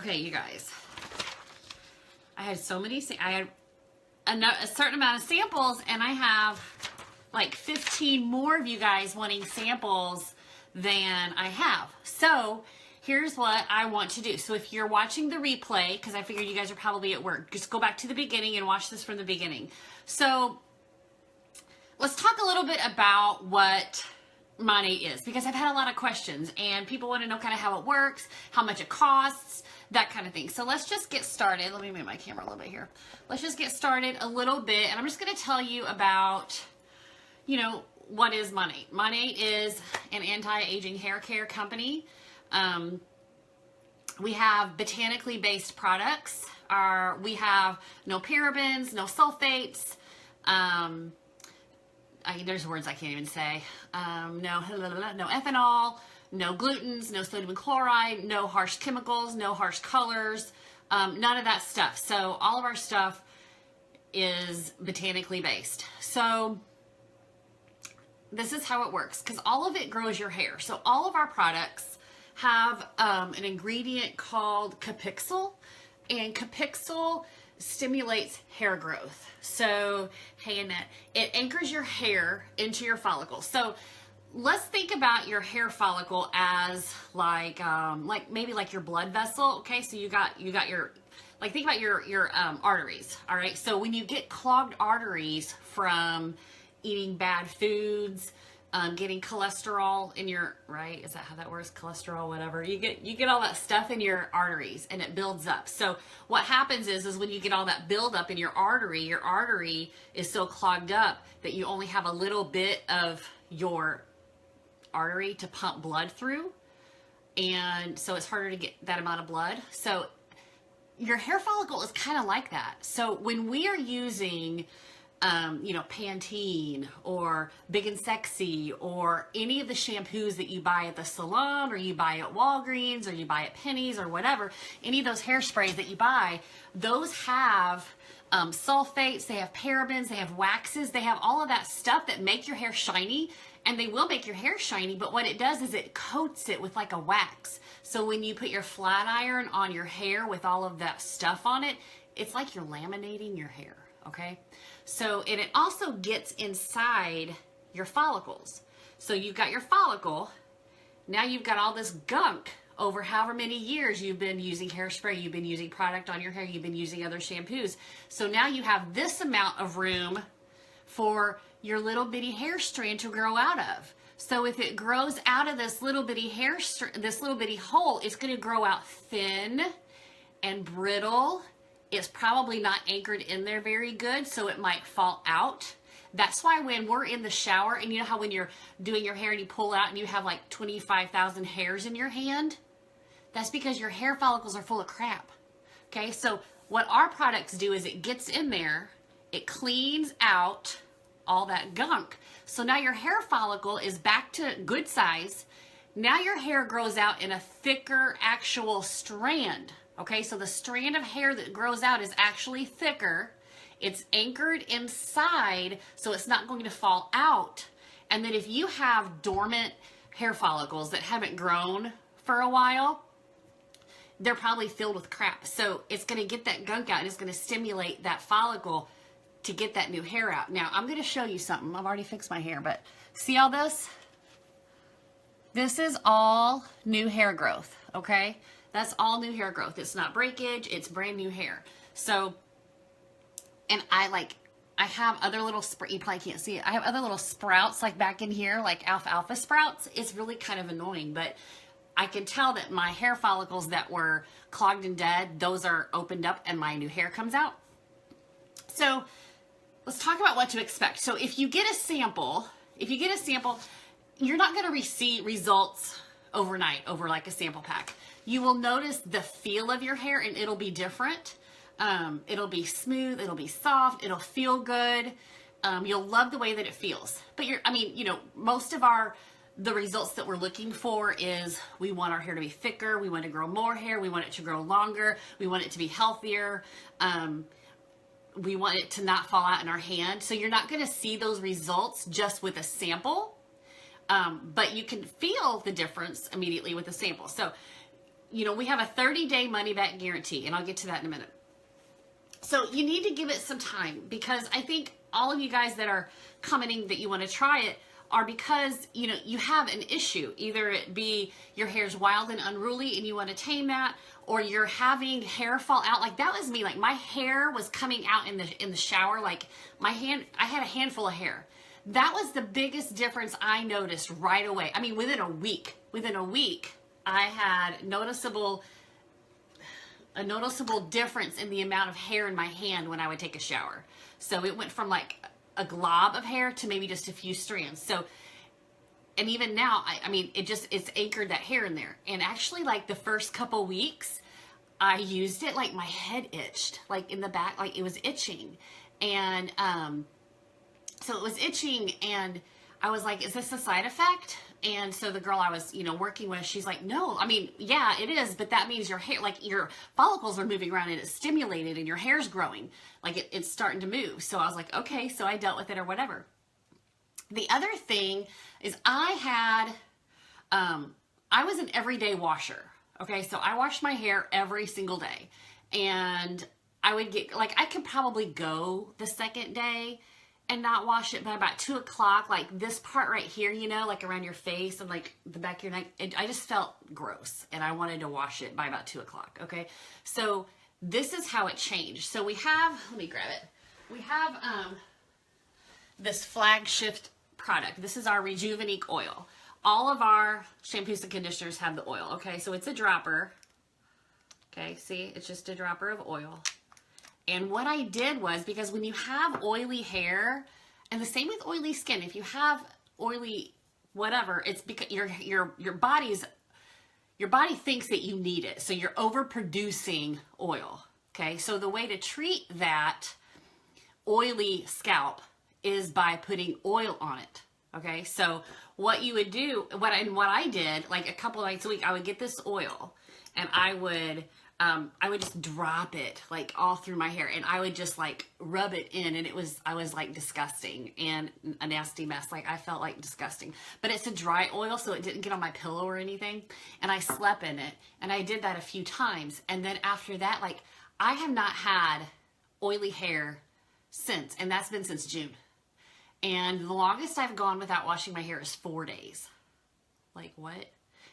Okay, you guys. I had so many, I had a certain amount of samples, and I have like 15 more of you guys wanting samples than I have. So here's what I want to do. So if you're watching the replay, because I figured you guys are probably at work, just go back to the beginning and watch this from the beginning. So let's talk a little bit about what Monat is, because I've had a lot of questions and people want to know kind of how it works, how much it costs, that kind of thing. So let's just get started. Let me move my camera a little bit here. Let's just get started a little bit, and I'm just going to tell you about, you know, what is Monat. Monat is an anti-aging hair care company. We have botanically based products. We have no parabens, no sulfates. There's words I can't even say. No ethanol, no glutens, no sodium chloride, no harsh chemicals, no harsh colors, none of that stuff. So all of our stuff is botanically based. So this is how it works, because all of it grows your hair. So all of our products have an ingredient called Capixul, and Capixul stimulates hair growth. So, hey Annette, it anchors your hair into your follicles. So let's think about your hair follicle as like maybe like your blood vessel. Okay, so you got your, like, think about your arteries. All right, so when you get clogged arteries from eating bad foods, getting cholesterol in your, right? Is that how that works? Cholesterol, whatever. You get all that stuff in your arteries and it builds up. So what happens is when you get all that buildup in your artery is so clogged up that you only have a little bit of your artery to pump blood through. And so it's harder to get that amount of blood. So your hair follicle is kind of like that. So when we are using Pantene or Big and Sexy or any of the shampoos that you buy at the salon or you buy at Walgreens or you buy at Penny's or whatever, any of those hairsprays that you buy, those have sulfates, they have parabens, they have waxes, they have all of that stuff that make your hair shiny, and they will make your hair shiny, but what it does is it coats it with like a wax. So when you put your flat iron on your hair with all of that stuff on it, it's like you're laminating your hair, okay? So, and it also gets inside your follicles. So you've got your follicle, now you've got all this gunk over however many years you've been using hairspray, you've been using product on your hair, you've been using other shampoos. So now you have this amount of room for your little bitty hair strand to grow out of. So if it grows out of this little bitty this little bitty hole, it's going to grow out thin and brittle. It's probably not anchored in there very good, so it might fall out. That's why when we're in the shower, and you know how when you're doing your hair and you pull out and you have like 25,000 hairs in your hand? That's because your hair follicles are full of crap. Okay, so what our products do is it gets in there, it cleans out all that gunk. So now your hair follicle is back to good size. Now your hair grows out in a thicker actual strand. Okay, so the strand of hair that grows out is actually thicker. It's anchored inside, so it's not going to fall out. And then if you have dormant hair follicles that haven't grown for a while, they're probably filled with crap. So it's going to get that gunk out, and it's going to stimulate that follicle to get that new hair out. Now, I'm going to show you something. I've already fixed my hair, but see all this? This is all new hair growth, okay? That's all new hair growth. It's not breakage, it's brand new hair. So, and I have other little, you probably can't see it. I have other little sprouts like back in here, like alfalfa sprouts. It's really kind of annoying, but I can tell that my hair follicles that were clogged and dead, those are opened up and my new hair comes out. So let's talk about what to expect. So if you get a sample, you're not going to receive results overnight over like a sample pack. You will notice the feel of your hair, and it'll be different. It'll be smooth, it'll be soft, it'll feel good. You'll love the way that it feels. But most of the results that we're looking for is we want our hair to be thicker, we want to grow more hair, we want it to grow longer, we want it to be healthier. We want it to not fall out in our hand. So you're not going to see those results just with a sample, but you can feel the difference immediately with a sample. So you know, we have a 30-day money-back guarantee, and I'll get to that in a minute. So you need to give it some time, because I think all of you guys that are commenting that you want to try it are because, you know, you have an issue. Either it be your hair's wild and unruly and you want to tame that, or you're having hair fall out. Like that was me. Like my hair was coming out in the shower. Like I had a handful of hair. That was the biggest difference I noticed right away. I mean, within a week, I had a noticeable difference in the amount of hair in my hand when I would take a shower. So it went from like a glob of hair to maybe just a few strands. So, and even now, I mean, it's anchored that hair in there. And actually, like the first couple weeks, I used it, like my head itched, like in the back, like it was itching. And so it was itching, and I was like, is this a side effect? And so the girl I was, you know, working with, she's like, no, I mean, yeah, it is, but that means your hair, like your follicles are moving around and it's stimulated and your hair's growing, like it's starting to move. So I was like, okay, so I dealt with it or whatever. The other thing is I was an everyday washer. Okay. So I washed my hair every single day, and I would get, like, I could probably go the second day and not wash it, but about 2 o'clock, like this part right here, you know, like around your face and like the back of your neck, I just felt gross, and I wanted to wash it by about 2 o'clock. Okay. So this is how it changed. So we have, let me grab it. We have, this flagship product. This is our Rejuvenique oil. All of our shampoos and conditioners have the oil. Okay. So it's a dropper. Okay. See, it's just a dropper of oil. And what I did was, because when you have oily hair, and the same with oily skin, if you have oily whatever, it's because your body thinks that you need it. So you're overproducing oil. Okay? So the way to treat that oily scalp is by putting oil on it. Okay? So what you would do, what I did, like a couple of nights a week, I would get this oil, and I would just drop it like all through my hair, and I would just like rub it in, and I was like disgusting and a nasty mess. Like I felt like disgusting, but it's a dry oil, so it didn't get on my pillow or anything. And I slept in it, and I did that a few times. And then after that, like I have not had oily hair since, and that's been since June. And the longest I've gone without washing my hair is 4 days. Like what?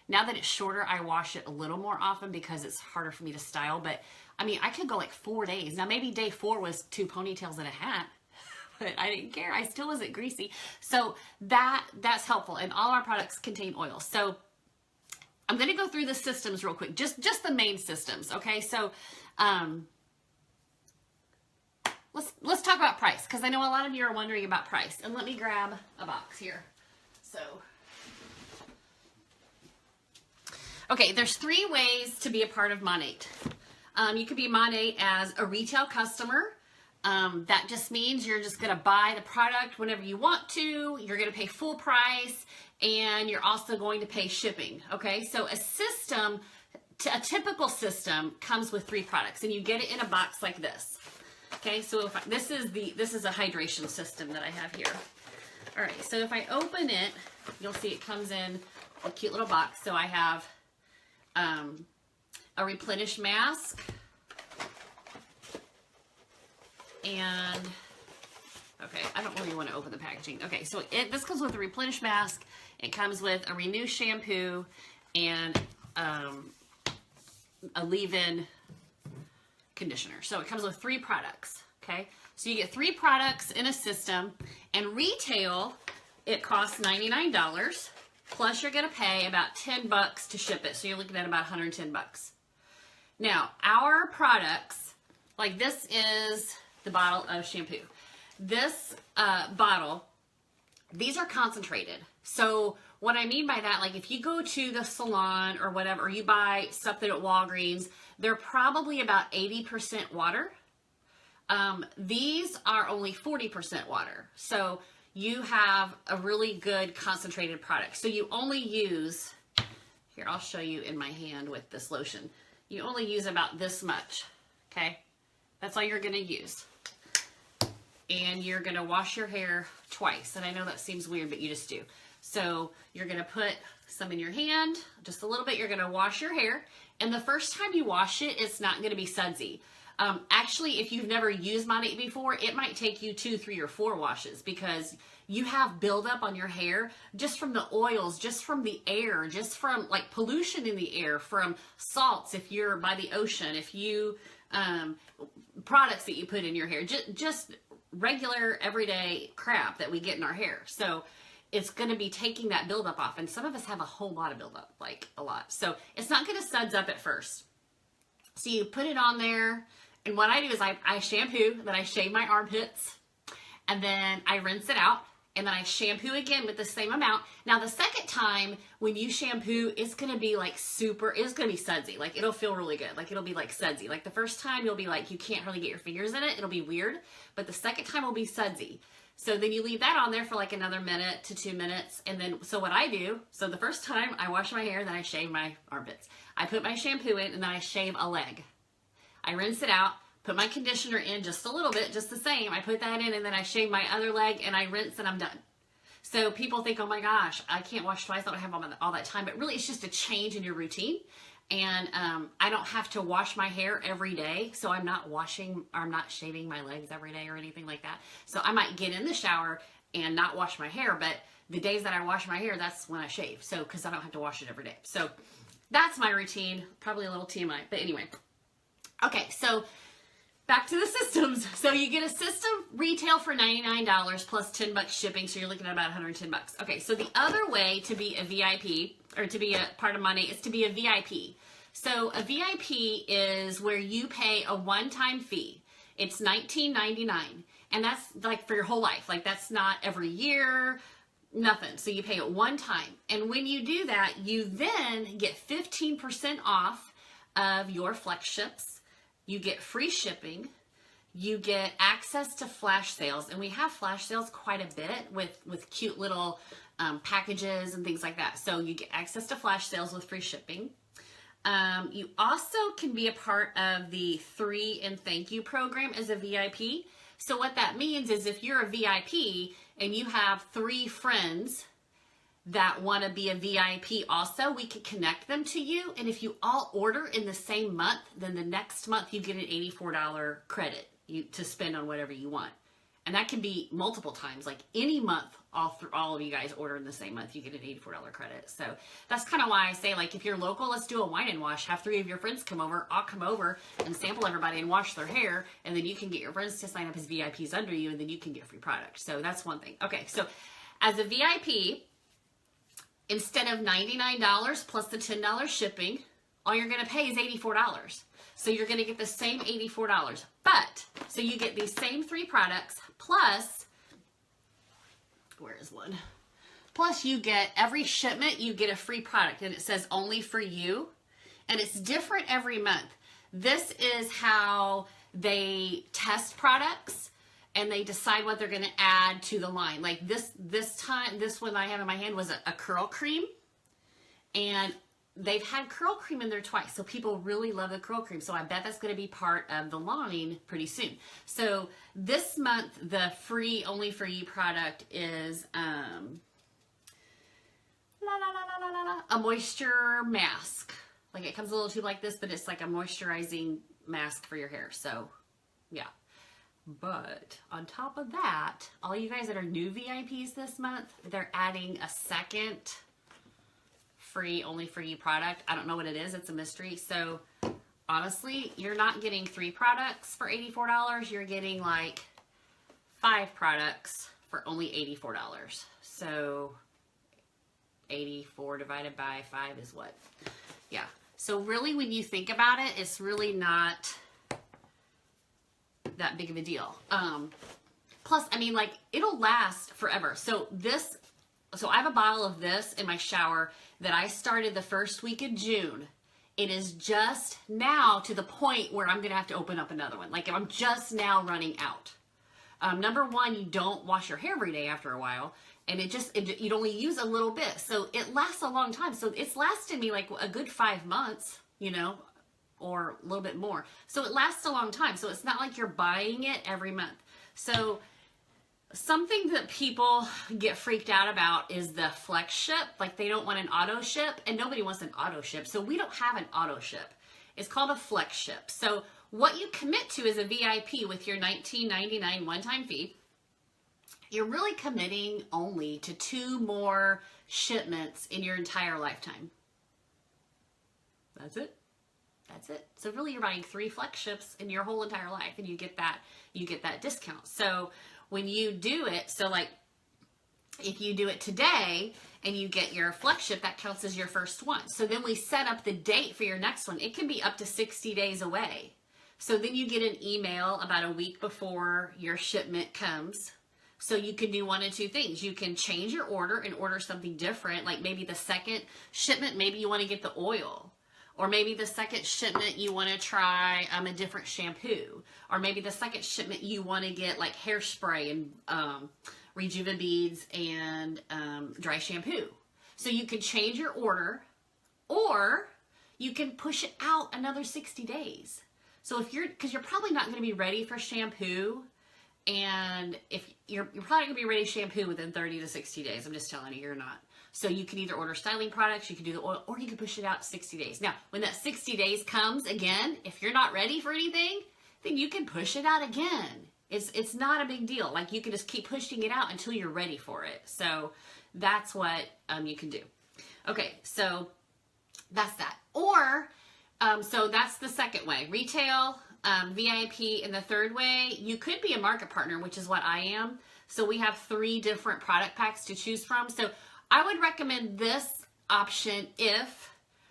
Now that it's shorter, I wash it a little more often because it's harder for me to style. But I mean, I could go like 4 days. Now maybe day 4 was 2 ponytails and a hat, but I didn't care. I still wasn't greasy. So that's helpful. And all our products contain oil. So I'm going to go through the systems real quick. Just the main systems. Okay. So, let's talk about price, because I know a lot of you are wondering about price. And let me grab a box here. So, okay, there's 3 ways to be a part of Monat. You could be Monat as a retail customer. That just means you're just going to buy the product whenever you want to. You're going to pay full price, and you're also going to pay shipping. Okay, so a typical system comes with 3 products, and you get it in a box like this. Okay, so this is a hydration system that I have here. All right, so if I open it, you'll see it comes in a cute little box. So I have a replenish mask, and okay, I don't really want to open the packaging. Okay, so this comes with a replenish mask. It comes with a renew shampoo and a leave-in conditioner. So it comes with 3 products. Okay, so you get 3 products in a system, and retail it costs $99. Plus, you're going to pay about $10 to ship it. So you're looking at about $110. Now, our products, like this is the bottle of shampoo. This bottle, these are concentrated. So what I mean by that, like if you go to the salon or whatever, or you buy something at Walgreens, they're probably about 80% water. These are only 40% water. So you have a really good concentrated product. So you only use, here, I'll show you in my hand with this lotion. You only use about this much, okay? That's all you're gonna use. And you're gonna wash your hair twice. And I know that seems weird, but you just do. So you're gonna put some in your hand, just a little bit. You're gonna wash your hair. And the first time you wash it, it's not gonna be sudsy. Actually, if you've never used Monat before, it might take you 2, 3, or 4 washes because you have buildup on your hair just from the oils, just from the air, just from like pollution in the air, from salts if you're by the ocean, if you, products that you put in your hair, just regular everyday crap that we get in our hair. So it's going to be taking that buildup off. And some of us have a whole lot of buildup, like a lot. So it's not going to suds up at first. So you put it on there. And what I do is I shampoo, then I shave my armpits, and then I rinse it out, and then I shampoo again with the same amount. Now the second time when you shampoo, it's going to be like it's going to be sudsy. Like it'll feel really good. Like it'll be like sudsy. Like the first time you'll be like, you can't really get your fingers in it. It'll be weird. But the second time will be sudsy. So then you leave that on there for like another minute to 2 minutes. And then, so what I do, so the first time I wash my hair, then I shave my armpits. I put my shampoo in, and then I shave a leg. I rinse it out, put my conditioner in just a little bit, just the same. I put that in, and then I shave my other leg, and I rinse, and I'm done. So people think, oh my gosh, I can't wash twice. I don't have all that time. But really, it's just a change in your routine. And I don't have to wash my hair every day. So I'm not shaving my legs every day or anything like that. So I might get in the shower and not wash my hair. But the days that I wash my hair, that's when I shave. So, because I don't have to wash it every day. So that's my routine. Probably a little TMI. But anyway. Okay, so back to the systems. So you get a system retail for $99 plus $10 shipping, so you're looking at about $110. Okay, so the other way to be a VIP or to be a part of Monat is to be a VIP. So a VIP is where you pay a one-time fee. It's $19.99, and that's like for your whole life. Like that's not every year, nothing. So you pay it one time, and when you do that, you then get 15% off of your flex ships. You get free shipping, you get access to flash sales, and we have flash sales quite a bit with cute little packages and things like that. So you get access to flash sales with free shipping. You also can be a part of the 3 and Thank You program as a VIP. So what that means is if you're a VIP and you have 3 friends that want to be a VIP also, we can connect them to you. And if you all order in the same month, then the next month you get an $84 credit to spend on whatever you want. And that can be multiple times, like any month, all of you guys order in the same month, you get an $84 credit. So that's kind of why I say, like, if you're local, let's do a wine and wash. Have 3 of your friends come over. I'll come over and sample everybody and wash their hair. And then you can get your friends to sign up as VIPs under you, and then you can get free product. So that's one thing. Okay, so as a VIP, instead of $99 plus the $10 shipping, all you're going to pay is $84. So you're going to get the same $84. But, so you get these same 3 products, plus, where is one? Plus you get, every shipment, you get a free product, and it says only for you. And it's different every month. This is how they test products, and they decide what they're going to add to the line. Like this one I have in my hand was a curl cream, and they've had curl cream in there twice. So people really love the curl cream. So I bet that's going to be part of the line pretty soon. So this month, the free, only for you product is a moisture mask. Like it comes in a little tube like this, but it's like a moisturizing mask for your hair. So yeah. But on top of that, all you guys that are new VIPs this month, they're adding a second free, only for you product. I don't know what it is. It's a mystery. So honestly, you're not getting 3 products for $84. You're getting like 5 products for only $84. So 84 divided by 5 is what? Yeah. So really, when you think about it, it's really not that big of a deal. Plus, I mean, like, it'll last forever. So I have a bottle of this in my shower that I started the first week of June. It is just now to the point where I'm going to have to open up another one. Like, I'm just now running out. Number one, you don't wash your hair every day after a while. And you'd only use a little bit. So it lasts a long time. So it's lasted me like a good 5 months, you know, or a little bit more. So it lasts a long time. So it's not like you're buying it every month. So Something that people get freaked out about is the flex ship. Like they don't want an auto ship, and nobody wants an auto ship. So we don't have an auto ship. It's called a flex ship. So what you commit to is a VIP with your $19.99 one-time fee. You're really committing only to 2 more shipments in your entire lifetime. That's it. That's it. So really you're buying 3 flex ships in your whole entire life, and you get that discount. So when you do it, so like if you do it today and you get your flex ship, that counts as your first one. So then we set up the date for your next one. It can be up to 60 days away. So then you get an email about a week before your shipment comes. So you can do one of 2 things. You can change your order and order something different. Like maybe the second shipment, maybe you want to get the oil. Or maybe the second shipment you want to try a different shampoo. Or maybe the second shipment you want to get like hairspray and Rejuva beads and dry shampoo. So you can change your order, or you can push it out another 60 days. So because you're probably not going to be ready for shampoo, and if you're probably going to be ready shampoo within 30 to 60 days. I'm just telling you, you're not. So you can either order styling products, you can do the oil, or you can push it out 60 days. Now, when that 60 days comes, again, if you're not ready for anything, then you can push it out again. It's not a big deal. Like you can just keep pushing it out until you're ready for it. So that's what you can do. Okay, so that's that. Or, so that's the second way. Retail, VIP, and the third way, you could be a market partner, which is what I am. So we have 3 different product packs to choose from. So I would recommend this option if,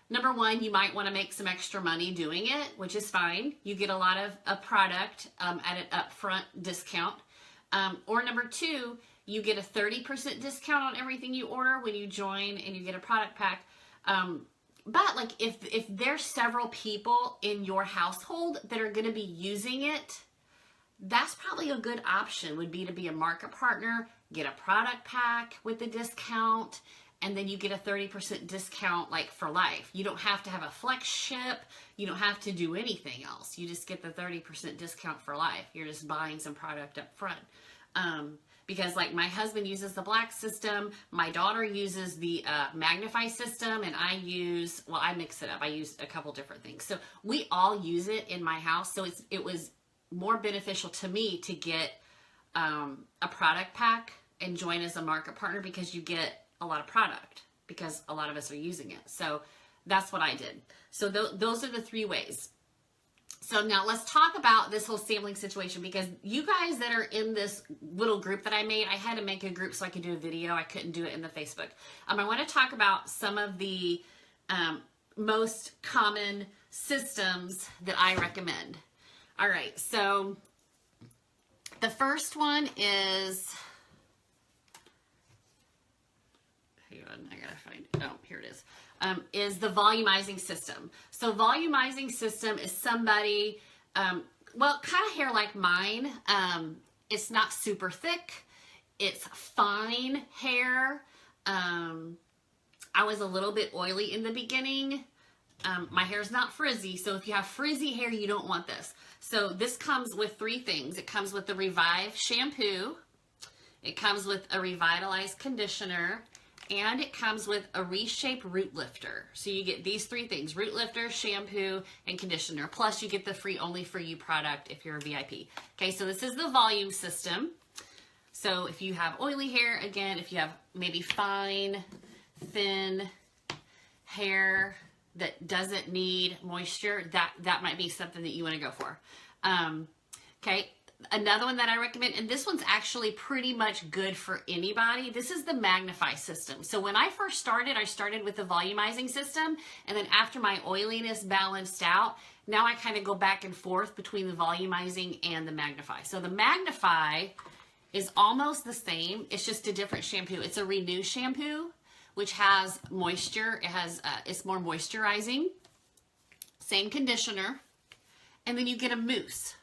number 1, you might want to make some extra money doing it, which is fine. You get a lot of a product at an upfront discount. Or number 2, you get a 30% discount on everything you order when you join and you get a product pack. But like if there's several people in your household that are going to be using it, that's probably a good option, would be to be a market partner, get a product pack with the discount, and then you get a 30% discount like for life. You don't have to have a flex ship. You don't have to do anything else. You just get the 30% discount for life. You're just buying some product up front. Because like my husband uses the black system, my daughter uses the magnify system, and I mix it up. I use a couple different things. So we all use it in my house. So it was more beneficial to me to get a product pack and join as a market partner, because you get a lot of product because a lot of us are using it. So that's what I did. So those are the 3 ways. So now let's talk about this whole sampling situation, because you guys that are in this little group that I made, I had to make a group so I could do a video. I couldn't do it in the Facebook. I want to talk about some of the most common systems that I recommend. All right, so the first one is, hang on, I gotta find, oh, here it is the volumizing system. So volumizing system is somebody, well, kind of hair like mine. It's not super thick. It's fine hair. I was a little bit oily in the beginning. My hair is not frizzy, so if you have frizzy hair, you don't want this. So this comes with 3 things. It comes with the Revive shampoo, it comes with a Revitalize conditioner, and it comes with a Reshape root lifter. So you get these 3 things: root lifter, shampoo, and conditioner. Plus you get the free Only For You product if you're a VIP. Okay, so this is the volume system. So if you have oily hair, again, if you have maybe fine, thin hair that doesn't need moisture, that might be something that you want to go for. Okay, another one that I recommend, and this one's actually pretty much good for anybody, this is the Magnify system. So when I first started, I started with the volumizing system, and then after my oiliness balanced out, now I kind of go back and forth between the volumizing and the Magnify. So the Magnify is almost the same, it's just a different shampoo. It's a Renew shampoo, which has moisture. It has, it's more moisturizing. Same conditioner. And then you get a mousse.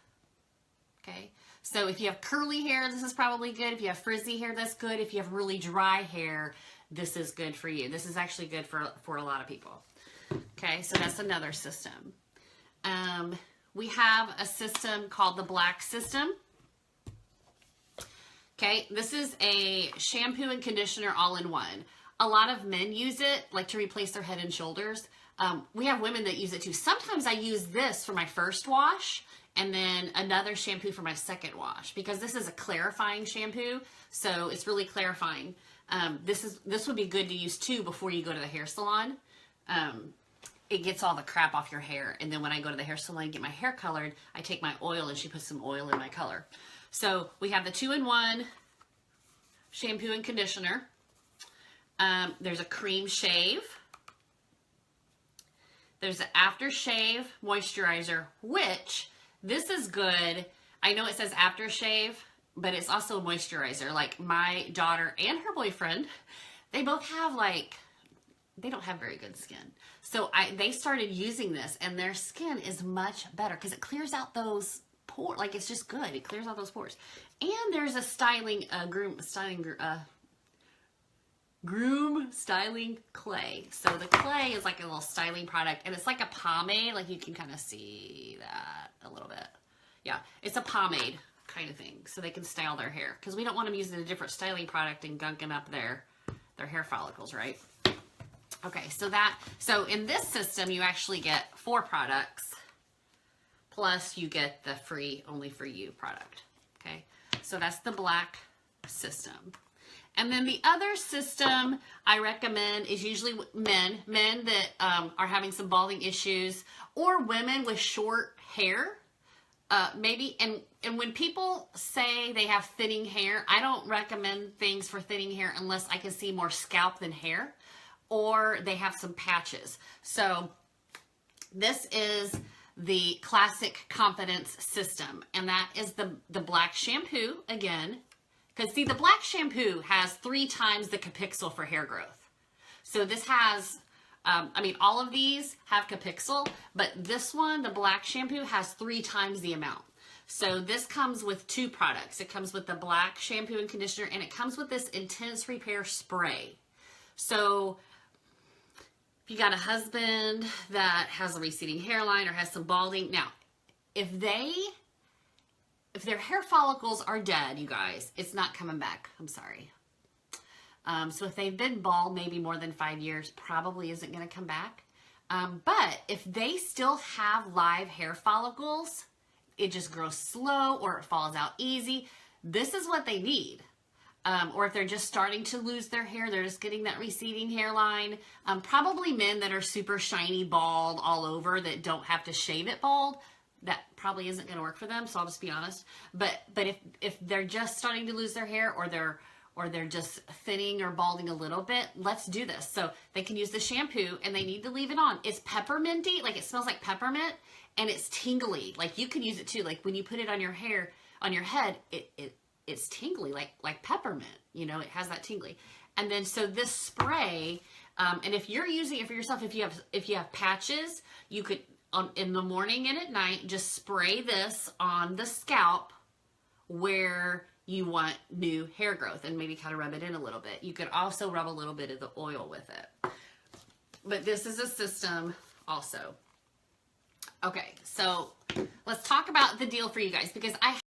Okay. So if you have curly hair, this is probably good. If you have frizzy hair, that's good. If you have really dry hair, this is good for you. This is actually good for a lot of people. Okay. So that's another system. We have a system called the black system. Okay, this is a shampoo and conditioner all in one. A lot of men use it like to replace their head and shoulders. We have women that use it too. Sometimes I use this for my first wash and then another shampoo for my second wash because this is a clarifying shampoo, so it's really clarifying. This would be good to use too before you go to the hair salon. It gets all the crap off your hair, and then when I go to the hair salon and get my hair colored, I take my oil and she puts some oil in my color. So we have the 2-in-1 shampoo and conditioner. There's a cream shave. There's an aftershave moisturizer, which this is good. I know it says aftershave, but it's also a moisturizer. Like my daughter and her boyfriend, they both have they don't have very good skin. So they started using this and their skin is much better because it clears out those pores. Like it's just good. It clears out those pores. And there's a groom styling clay. So the clay is like a little styling product and it's like a pomade. Like you can kind of see that a little bit. Yeah, it's a pomade kind of thing. So they can style their hair because we don't want them using a different styling product and gunking up their hair follicles, right? Okay, so in this system, you actually get 4 products, plus you get the free Only For You product, okay? So that's the black system. And then the other system I recommend is usually men that are having some balding issues or women with short hair, maybe. And when people say they have thinning hair, I don't recommend things for thinning hair unless I can see more scalp than hair, or they have some patches. So this is the Classic Confidence System, and that is the black shampoo again. Because see, the black shampoo has 3 times the capixyl for hair growth. So this has, all of these have capixyl, but this one, the black shampoo, has 3 times the amount. So this comes with 2 products. It comes with the black shampoo and conditioner, and it comes with this intense repair spray. So if you got a husband that has a receding hairline or has some balding, now, if their hair follicles are dead, you guys, it's not coming back. I'm sorry. So if they've been bald maybe more than 5 years, probably isn't going to come back. But if they still have live hair follicles, it just grows slow or it falls out easy, this is what they need. Or if they're just starting to lose their hair, they're just getting that receding hairline. Probably men that are super shiny bald all over that don't have to shave it bald, that probably isn't going to work for them. So I'll just be honest. But if they're just starting to lose their hair or they're just thinning or balding a little bit, let's do this. So they can use the shampoo and they need to leave it on. It's pepperminty, like it smells like peppermint, and it's tingly. Like you can use it too. Like when you put it on your hair, on your head, it's tingly, like peppermint. You know, it has that tingly. And then so this spray, and if you're using it for yourself, if you have patches, you could in the morning and at night just spray this on the scalp where you want new hair growth and maybe kind of rub it in a little bit. You could also rub a little bit of the oil with it. But this is a system also. Okay, so let's talk about the deal for you guys because I